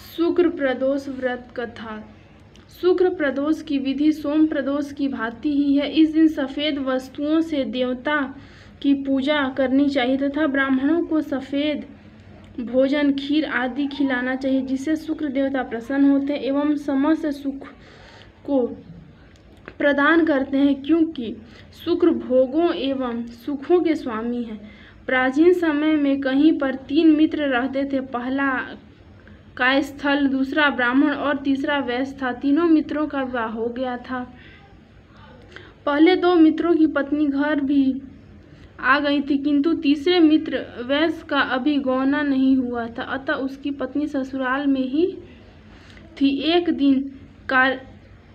शुक्र प्रदोष व्रत कथा। शुक्र प्रदोष की विधि सोम प्रदोष की भांति ही है। इस दिन सफ़ेद वस्तुओं से देवता की पूजा करनी चाहिए तथा ब्राह्मणों को सफ़ेद भोजन, खीर आदि खिलाना चाहिए, जिससे शुक्र देवता प्रसन्न होते हैं एवं समस्त सुख को प्रदान करते हैं, क्योंकि शुक्र भोगों एवं सुखों के स्वामी हैं। प्राचीन समय में कहीं पर 3 मित्र रहते थे। पहला कायस्थल, दूसरा ब्राह्मण और तीसरा वैश्य था। तीनों मित्रों का विवाह हो गया था। पहले 2 मित्रों की पत्नी घर भी आ गई थी, किंतु तीसरे मित्र वैश्य का अभी गौना नहीं हुआ था, अतः उसकी पत्नी ससुराल में ही थी। एक दिन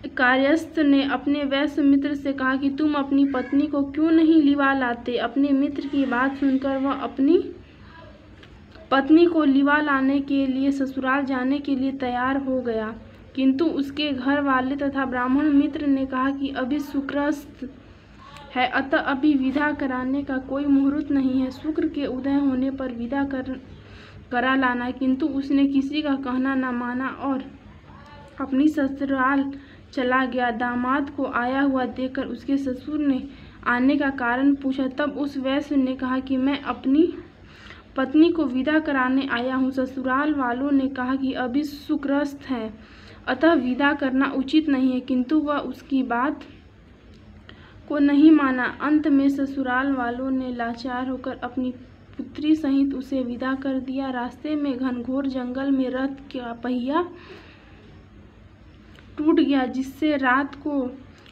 कार्यस्थ ने अपने वैश्य मित्र से कहा कि तुम अपनी पत्नी को क्यों नहीं लिवा लाते। अपने मित्र की बात सुनकर वह अपनी पत्नी को लिवा लाने के लिए ससुराल जाने के लिए तैयार हो गया, किंतु उसके घर वाले तथा ब्राह्मण मित्र ने कहा कि अभी शुक्रस्त है, अतः अभी विदा कराने का कोई मुहूर्त नहीं है। शुक्र के उदय होने पर विदा करा लाना, किंतु उसने किसी का कहना न माना और अपनी ससुराल चला गया। दामाद को आया हुआ देखकर उसके ससुर ने आने का कारण पूछा। तब उस वैश्य ने कहा कि मैं अपनी पत्नी को विदा कराने आया हूँ। ससुराल वालों ने कहा कि अभी शुक्रस्त है, अतः विदा करना उचित नहीं है, किंतु वह उसकी बात को नहीं माना। अंत में ससुराल वालों ने लाचार होकर अपनी पुत्री सहित उसे विदा कर दिया। रास्ते में घनघोर जंगल में रथ का पहिया टूट गया, जिससे रात को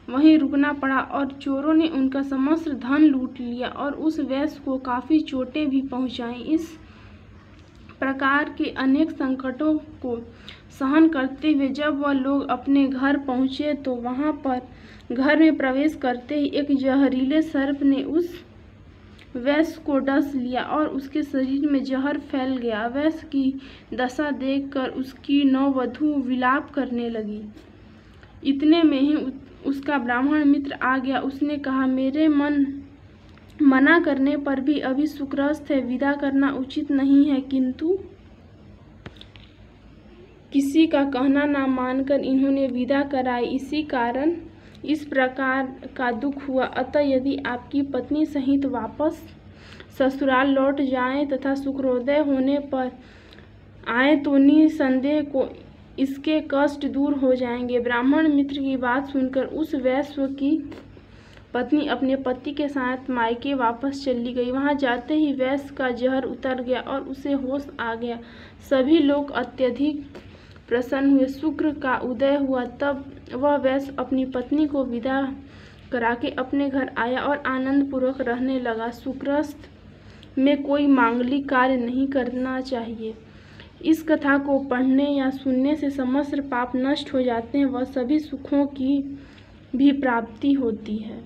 वहीं रुकना पड़ा और चोरों ने उनका समस्त धन लूट लिया और उस वैश्य को काफ़ी चोटें भी पहुंचाईं। इस प्रकार के अनेक संकटों को सहन करते हुए जब वह लोग अपने घर पहुंचे तो वहां पर घर में प्रवेश करते ही एक जहरीले सर्प ने उस वैश्य को डस लिया और उसके शरीर में जहर फैल गया। वैश्य की दशा देखकर उसकी नववधू विलाप करने लगी। इतने में ही उसका ब्राह्मण मित्र आ गया। उसने कहा, मेरे मना करने पर भी अभी शुक्रस्त है, विदा करना उचित नहीं है, किंतु किसी का कहना न मानकर इन्होंने विदा कराई। इसी कारण इस प्रकार का दुख हुआ। अतः यदि आपकी पत्नी सहित वापस ससुराल लौट जाएं तथा शुक्रोदय होने पर आए तो निसंदेह को इसके कष्ट दूर हो जाएंगे। ब्राह्मण मित्र की बात सुनकर उस वैश्य की पत्नी अपने पति के साथ मायके वापस चली गई। वहां जाते ही वैश्य का जहर उतर गया और उसे होश आ गया। सभी लोग अत्यधिक प्रसन्न हुए। शुक्र का उदय हुआ, तब वह वैश्य अपनी पत्नी को विदा करा के अपने घर आया और आनंद पूर्वक रहने लगा। शुक्रस्त में कोई मांगलिक कार्य नहीं करना चाहिए। इस कथा को पढ़ने या सुनने से समस्त पाप नष्ट हो जाते हैं, वह सभी सुखों की भी प्राप्ति होती है।